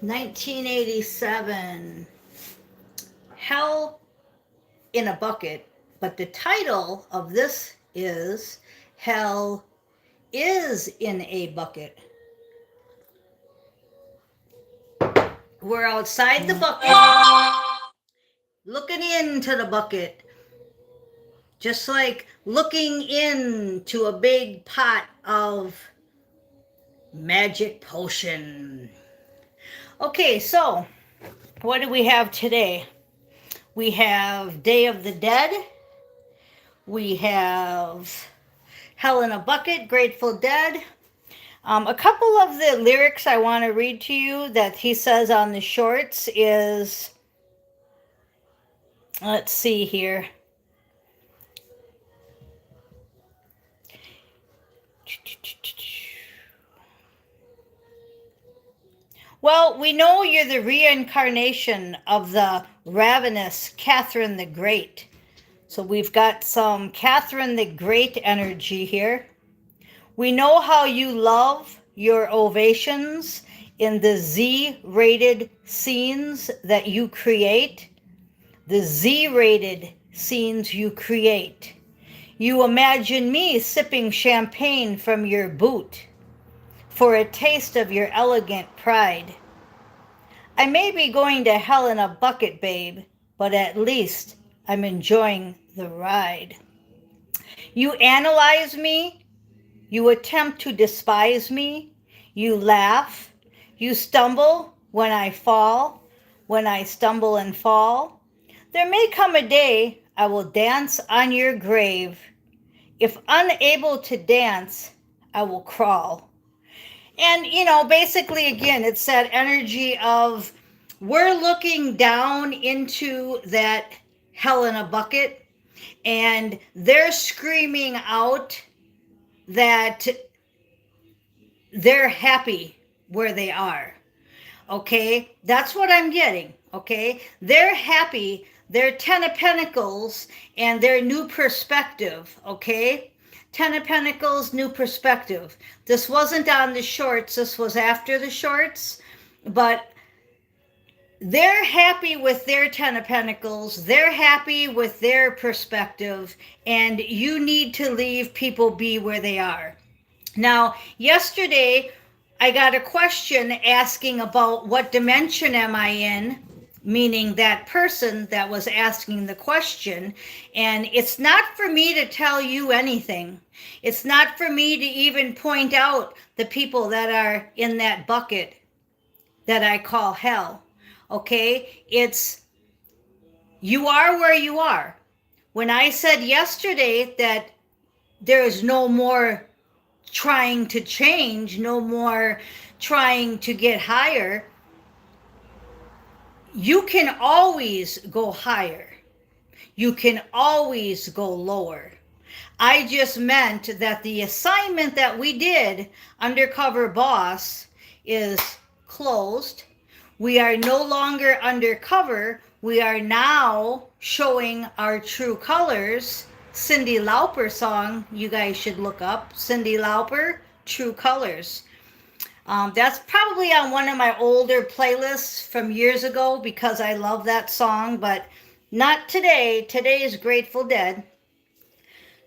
1987. Hell in a Bucket. But the title of this is Hell is in a Bucket. We're outside the bucket, looking into the bucket, just like looking into a big pot of magic potion. Okay, so what do we have today? We have Day of the Dead. We have Hell in a Bucket, Grateful Dead. A couple of the lyrics I want to read to you that he says on the shorts is, let's see here. Well, we know you're the reincarnation of the ravenous Catherine the Great. So we've got some Catherine the Great energy here. We know how you love your ovations in the Z-rated scenes that you create. The Z-rated scenes you create. You imagine me sipping champagne from your boot for a taste of your elegant pride. I may be going to hell in a bucket, babe, but at least I'm enjoying the ride. You analyze me, you attempt to despise me, you laugh, you stumble when I fall, when I stumble and fall. There may come a day I will dance on your grave. If unable to dance, I will crawl. And, basically, again, it's that energy of we're looking down into that hell in a bucket, and they're screaming out that they're happy where they are. Okay? That's what I'm getting. Okay? They're happy. They're 10 of Pentacles and their new perspective. Okay? 10 of Pentacles, new perspective. This wasn't on the shorts. This was after the shorts. But they're happy with their 10 of Pentacles. They're happy with their perspective. And you need to leave people be where they are. Now, yesterday, I got a question asking about what dimension am I in, meaning that person that was asking the question. And it's not for me to tell you anything. It's not for me to even point out the people that are in that bucket that I call hell. Okay? It's, you are where you are. When I said yesterday that there is no more trying to change, no more trying to get higher, you can always go higher. You can always go lower. I just meant that the assignment that we did, Undercover Boss, is closed. We are no longer undercover. We are now showing our true colors. Cyndi Lauper song you guys should look up. Cyndi Lauper, True Colors. That's probably on one of my older playlists from years ago because I love that song, but not today. Today is Grateful Dead.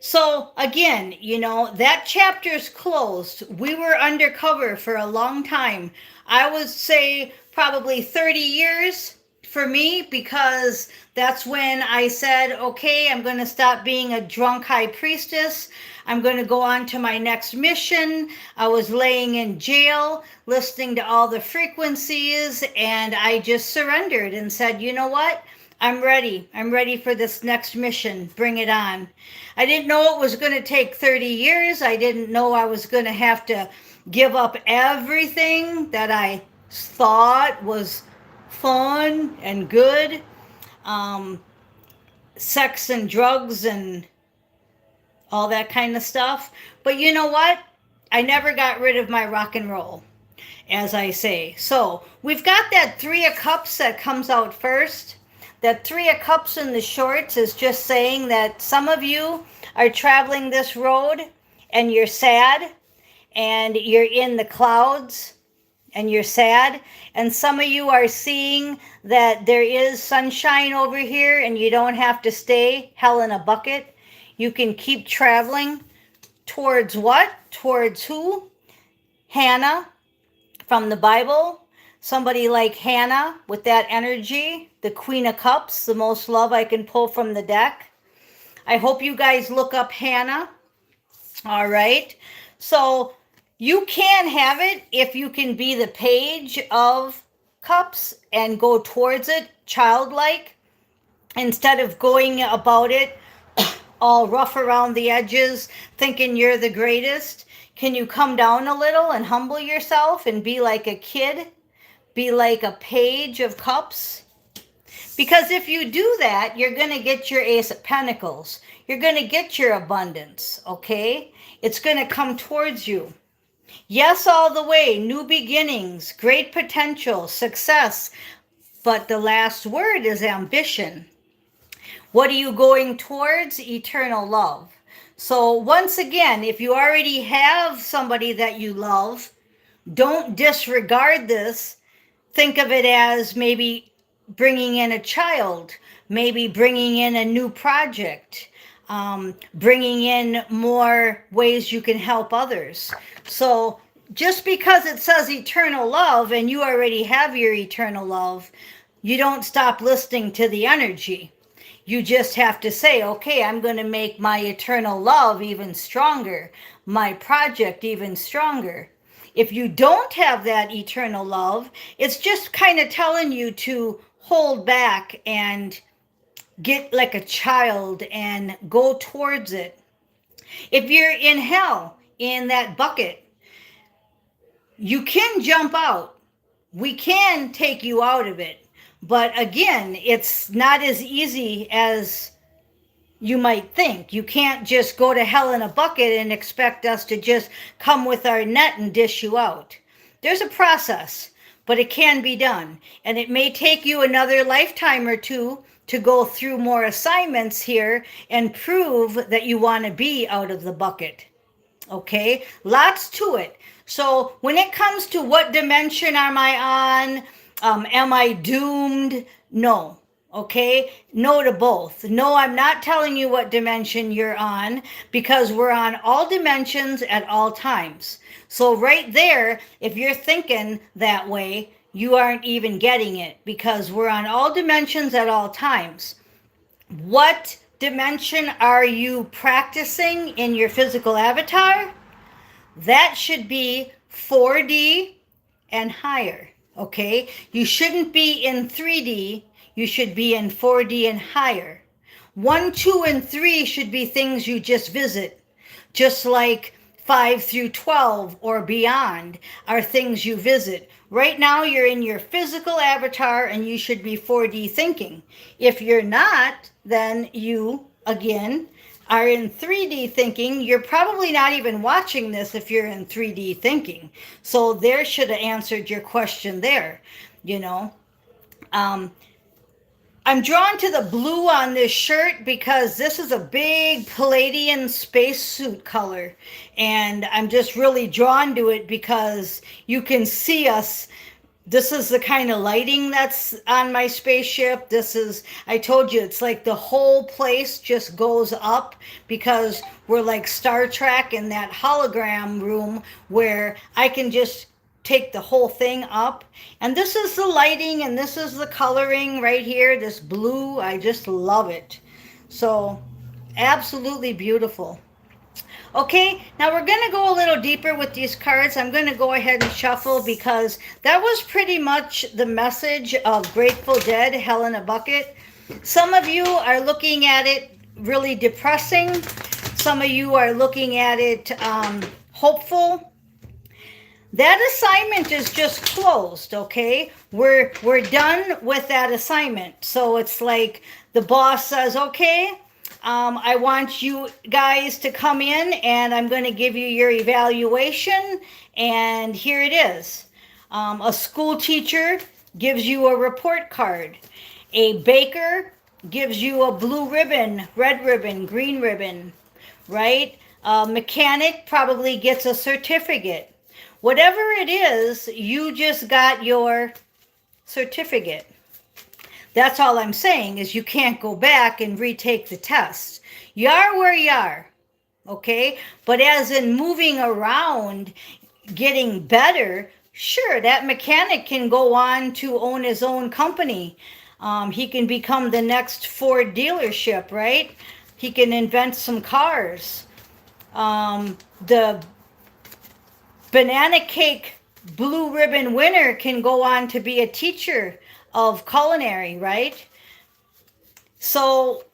So again, that chapter's closed. We were undercover for a long time. I would say probably 30 years for me, because that's when I said, okay, I'm going to stop being a drunk high priestess. I'm going to go on to my next mission. I was laying in jail, listening to all the frequencies, and I just surrendered and said, you know what? I'm ready. I'm ready for this next mission. Bring it on. I didn't know it was going to take 30 years. I didn't know I was going to have to give up everything that I thought was fun and good. Sex and drugs and all that kind of stuff. But you know what? I never got rid of my rock and roll, as I say. So we've got that 3 of Cups that comes out first. That 3 of Cups in the shorts is just saying that some of you are traveling this road and you're sad and you're in the clouds and you're sad, and some of you are seeing that there is sunshine over here and you don't have to stay hell in a bucket. You can keep traveling towards what? Towards who? Hannah from the Bible. Somebody like Hannah with that energy, the Queen of Cups, the most love I can pull from the deck. I hope you guys look up Hannah. All right. So you can have it if you can be the Page of Cups and go towards it childlike instead of going about it all rough around the edges thinking you're the greatest. Can you come down a little and humble yourself and be like a kid? Be like a Page of Cups? Because if you do that, you're going to get your Ace of Pentacles. You're going to get your abundance, okay? It's going to come towards you. Yes, all the way, new beginnings, great potential, success. But the last word is ambition. What are you going towards? Eternal love. So once again, if you already have somebody that you love, don't disregard this. Think of it as maybe bringing in a child, maybe bringing in a new project, bringing in more ways you can help others. So just because it says eternal love and you already have your eternal love, you don't stop listening to the energy. You just have to say, okay, I'm going to make my eternal love even stronger, my project even stronger. If you don't have that eternal love, it's just kind of telling you to hold back and get like a child and go towards it. If you're in hell, in that bucket, you can jump out. We can take you out of it. But again, it's not as easy as you might think. You can't just go to hell in a bucket and expect us to just come with our net and dish you out. There's a process, but it can be done. And it may take you another lifetime or two to go through more assignments here and prove that you want to be out of the bucket. Okay? Lots to it. So when it comes to what dimension am I on, am I doomed? No. Okay? No to both. No, I'm not telling you what dimension you're on because we're on all dimensions at all times. So right there, if you're thinking that way, you aren't even getting it because we're on all dimensions at all times. What dimension are you practicing in your physical avatar? That should be 4D and higher, okay? You shouldn't be in 3D. You should be in 4D and higher. 1, 2, and 3 should be things you just visit, just like 5 through 12 or beyond are things you visit. Right now, you're in your physical avatar and you should be 4D thinking. If you're not, then you, again, are in 3D thinking. You're probably not even watching this if you're in 3D thinking. So there should have answered your question there, you know. I'm drawn to the blue on this shirt because this is a big Palladian spacesuit color. And I'm just really drawn to it because you can see us. This is the kind of lighting that's on my spaceship. I told you, it's like the whole place just goes up because we're like Star Trek in that hologram room where I can just take the whole thing up. And this is the lighting and this is the coloring right here, this blue. I just love it. So absolutely beautiful. Okay, now we're going to go a little deeper with these cards. I'm going to go ahead and shuffle because that was pretty much the message of Grateful Dead, Hell in a Bucket. Some of you are looking at it really depressing. Some of you are looking at it hopeful. That assignment is just closed, okay? We're done with that assignment. So it's like the boss says, okay, I want you guys to come in and I'm going to give you your evaluation. And here it is. A school teacher gives you a report card. A baker gives you a blue ribbon, red ribbon, green ribbon, right? A mechanic probably gets a certificate. Whatever it is, you just got your certificate. That's all I'm saying is you can't go back and retake the test. You are where you are, okay? But as in moving around, getting better, sure, that mechanic can go on to own his own company. He can become the next Ford dealership, right? He can invent some cars. The banana cake blue ribbon winner can go on to be a teacher of culinary, right? So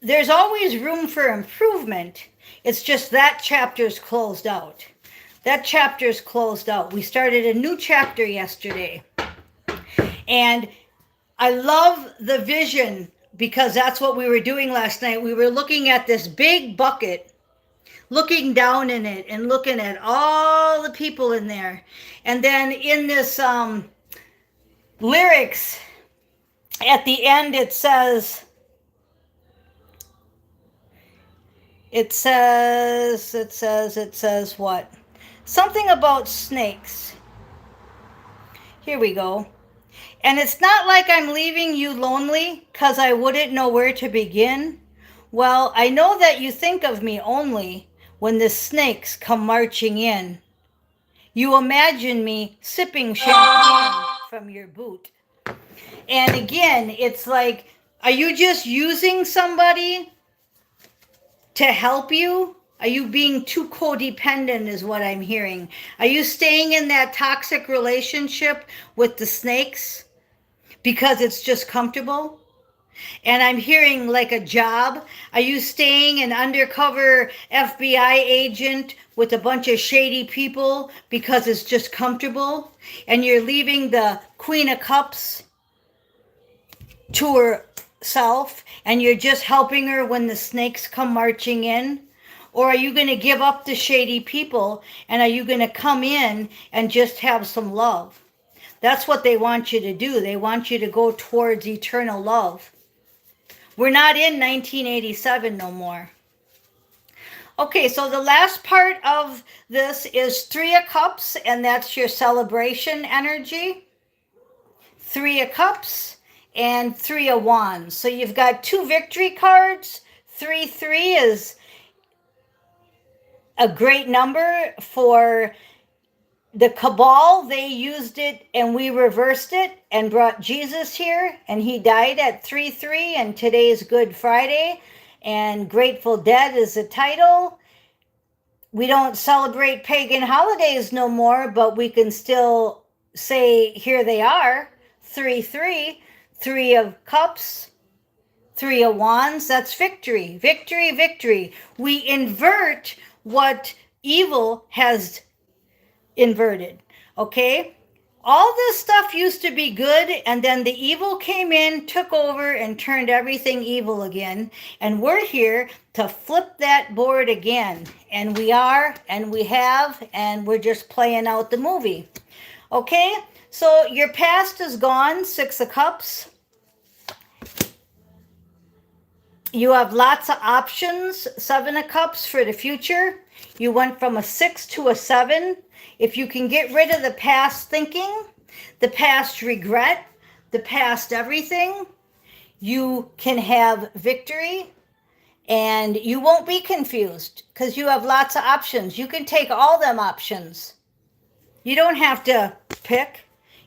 there's always room for improvement. It's just that chapter's closed out. That chapter's closed out. We started a new chapter yesterday. And I love the vision because that's what we were doing last night. We were looking at this big bucket, looking down in it and looking at all the people in there. And then in this lyrics, at the end it says what? Something about snakes. Here we go. And it's not like I'm leaving you lonely, 'cause I wouldn't know where to begin. Well, I know that you think of me only when the snakes come marching in. You imagine me sipping champagne from your boot. And again, it's like, are you just using somebody to help you? Are you being too codependent is what I'm hearing. Are you staying in that toxic relationship with the snakes because it's just comfortable? And I'm hearing like a job. Are you staying an undercover FBI agent with a bunch of shady people because it's just comfortable? And you're leaving the Queen of Cups to herself and you're just helping her when the snakes come marching in? Or are you going to give up the shady people and are you going to come in and just have some love? That's what they want you to do. They want you to go towards eternal love. We're not in 1987 no more. Okay, so the last part of this is 3 of Cups, and that's your celebration energy. 3 of Cups and 3 of Wands. So you've got 2 victory cards. 3 is a great number for the Cabal. They used it and we reversed it and brought Jesus here, and he died at 3/3, and today's Good Friday, and Grateful Dead is the title. We don't celebrate pagan holidays no more, but we can still say here they are. 3/3, 3 of Cups, 3 of Wands. That's victory, victory, victory. We invert what evil has inverted, okay? All this stuff used to be good, and then the evil came in, took over, and turned everything evil again. And we're here to flip that board again. And we are, and we have, and we're just playing out the movie. Okay? So your past is gone, 6 of Cups. You have lots of options, 7 of Cups for the future. You went from a 6 to a 7. If you can get rid of the past thinking, the past regret, the past everything, you can have victory and you won't be confused because you have lots of options. You can take all them options. You don't have to pick.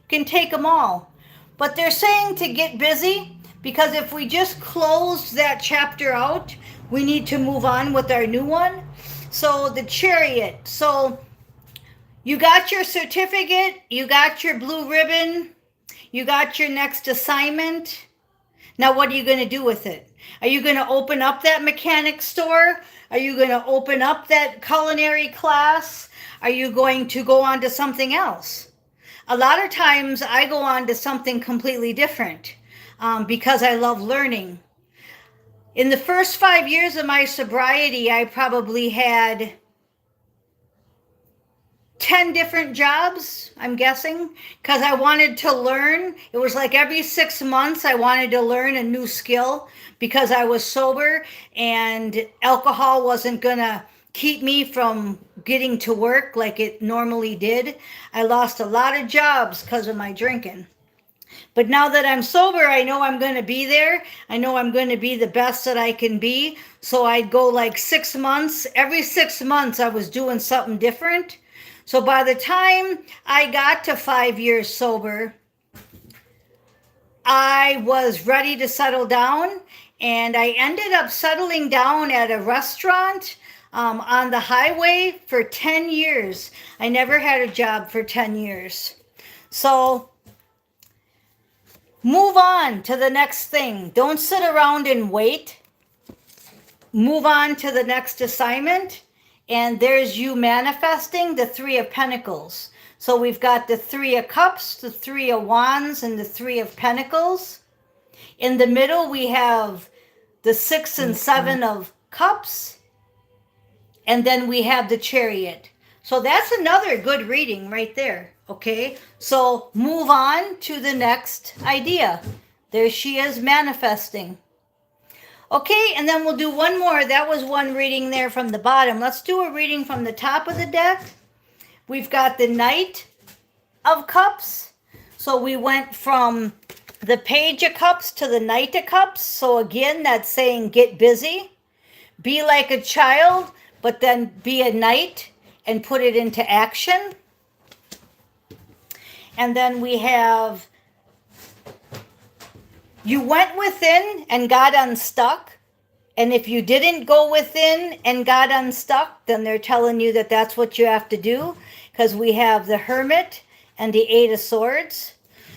You can take them all. But they're saying to get busy, because if we just closed that chapter out, we need to move on with our new one. So the Chariot. So you got your certificate, you got your blue ribbon, you got your next assignment. Now what are you going to do with it? Are you going to open up that mechanic store? Are you going to open up that culinary class? Are you going to go on to something else? A lot of times I go on to something completely different because I love learning. In the first 5 years of my sobriety, I probably had 10 different jobs, I'm guessing, because I wanted to learn. It was like every 6 months I wanted to learn a new skill because I was sober and alcohol wasn't going to keep me from getting to work like it normally did. I lost a lot of jobs because of my drinking. But now that I'm sober, I know I'm going to be there. I know I'm going to be the best that I can be. So I'd go like 6 months. Every 6 months, I was doing something different. So by the time I got to 5 years sober, I was ready to settle down. And I ended up settling down at a restaurant on the highway for 10 years. I never had a job for 10 years. So move on to the next thing. Don't sit around and wait. Move on to the next assignment. And there's you manifesting the Three of Pentacles. So we've got the Three of Cups, the Three of Wands, and the Three of Pentacles. In the middle, we have the 6 and 7 of Cups. And then we have the Chariot. So that's another good reading right there. Okay, so move on to the next idea. There she is manifesting. Okay, and then we'll do one more. That was one reading there from the bottom. Let's do a reading from the top of the deck. We've got the Knight of Cups. So we went from the Page of Cups to the Knight of Cups. So again, that's saying get busy. Be like a child, but then be a knight and put it into action. And then we have, you went within and got unstuck. And if you didn't go within and got unstuck, then they're telling you that that's what you have to do. Because we have the Hermit and the Eight of Swords.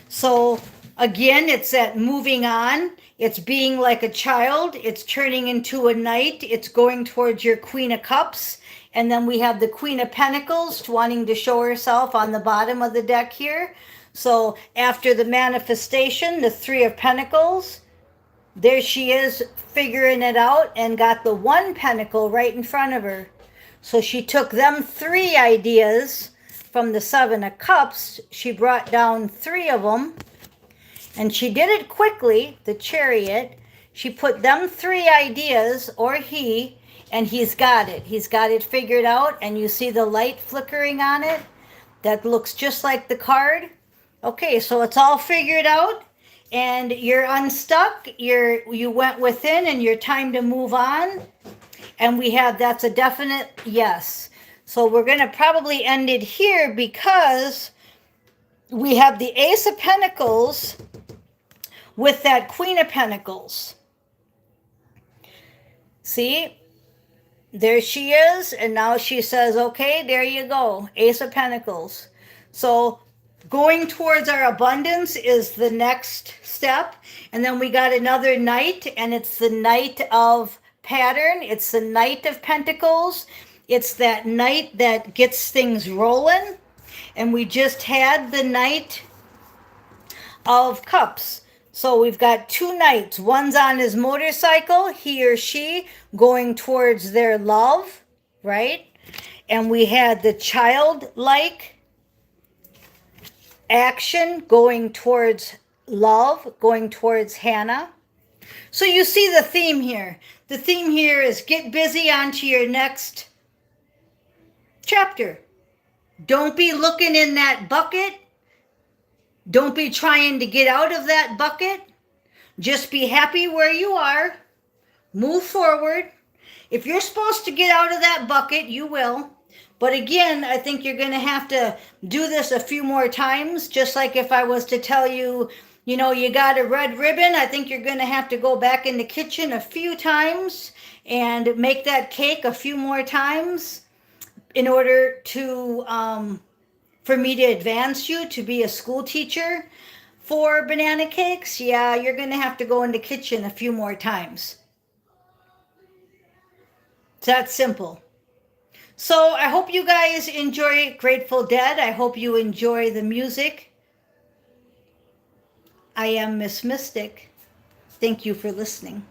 So again, it's that moving on. It's being like a child. It's turning into a knight. It's going towards your Queen of Cups. And then we have the Queen of Pentacles wanting to show herself on the bottom of the deck here. So after the manifestation, the Three of Pentacles, there she is figuring it out and got the one pentacle right in front of her. So she took them 3 ideas from the 7 of Cups. She brought down 3 of them. And she did it quickly, the Chariot. She put them 3 ideas, or he, and he's got it. He's got it figured out, and you see the light flickering on it. That looks just like the card. Okay, so it's all figured out, and you're unstuck. You went within, and you're time to move on. And we have, that's a definite yes. So we're going to probably end it here because we have the Ace of Pentacles with that Queen of Pentacles. See? There she is, and now she says, okay, there you go, Ace of Pentacles. So going towards our abundance is the next step. And then we got another Knight, and it's the Knight of Pattern. It's the Knight of Pentacles. It's that Knight that gets things rolling. And we just had the Knight of Cups. So we've got 2 knights. One's on his motorcycle, he or she, going towards their love, right? And we had the childlike action going towards love, going towards Hannah. So you see the theme here. The theme here is get busy onto your next chapter. Don't be looking in that bucket. Don't be trying to get out of that bucket. Just be happy where you are. Move forward. If you're supposed to get out of that bucket, you will. But again, I think you're going to have to do this a few more times. Just like if I was to tell you, you know, you got a red ribbon, I think you're going to have to go back in the kitchen a few times and make that cake a few more times in order to for me to advance you to be a school teacher for banana cakes. Yeah, you're going to have to go in the kitchen a few more times. It's that simple. So I hope you guys enjoy Grateful Dead. I hope you enjoy the music. I am Miss Mystic. Thank you for listening.